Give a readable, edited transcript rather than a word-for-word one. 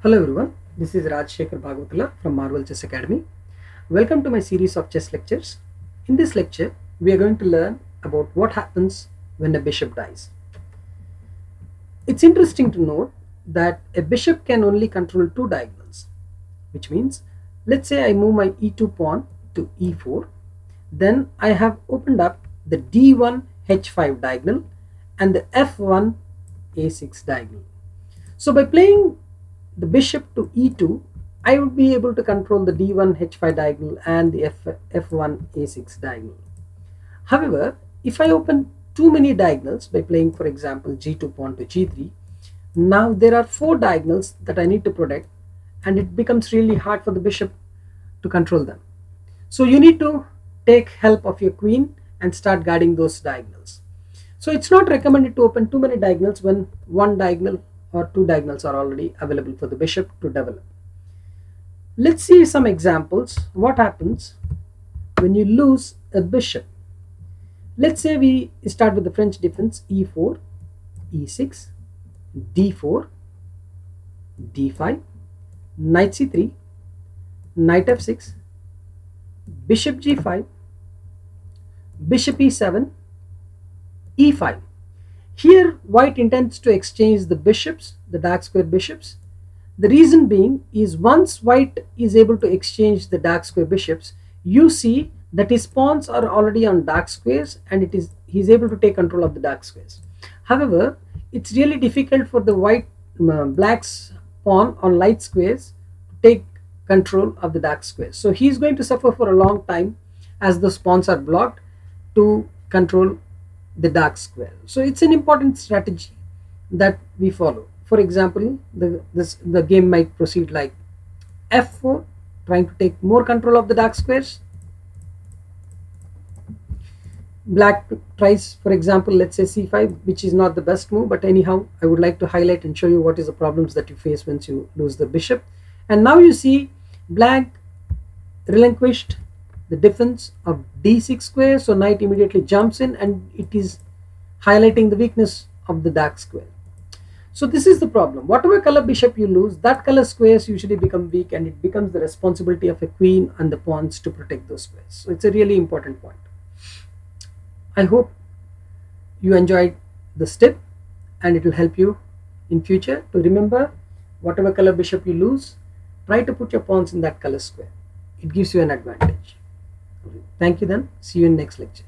Hello everyone, this is Raj Shekhar Bhagwatula from Marvel Chess Academy. Welcome to my series of chess lectures. In this lecture, we are going to learn about what happens when a bishop dies. It's interesting to note that a bishop can only control two diagonals, which means, let's say I move my e2 pawn to e4, then I have opened up the d1 h5 diagonal and the f1 a6 diagonal. So by playing the bishop to e2, I would be able to control the d1 h5 diagonal and the f1 a6 diagonal. However, if I open too many diagonals by playing, for example, g2 pawn to g3, now there are four diagonals that I need to protect, and it becomes really hard for the bishop to control them. So you need to take help of your queen and start guarding those diagonals. So it's not recommended to open too many diagonals when one diagonal or two diagonals are already available for the bishop to develop. Let's see some examples. What happens when you lose a bishop? Let's say we start with the French defense: e4, e6, d4, d5, knight c3, knight f6, bishop g5, bishop e7, e5. Here white intends to exchange the bishops, the dark square bishops. The reason being is once white is able to exchange the dark square bishops, you see that his pawns are already on dark squares and he's able to take control of the dark squares. However, it's really difficult for the black's pawn on light squares to take control of the dark squares. So he's going to suffer for a long time as those pawns are blocked to control the dark square. So it's an important strategy that we follow. For example, the game might proceed like f4, trying to take more control of the dark squares. Black tries, for example, let's say c5, which is not the best move, but anyhow I would like to highlight and show you what is the problems that you face once you lose the bishop. And now you see black relinquished the defense of d6 square, so knight immediately jumps in and it is highlighting the weakness of the dark square. So this is the problem. Whatever color bishop you lose, that color squares usually become weak, and it becomes the responsibility of a queen and the pawns to protect those squares. So it's a really important point. I hope you enjoyed this tip and it will help you in future to remember, whatever color bishop you lose, try to put your pawns in that color square. It gives you an advantage. Thank you then. See you in next lecture.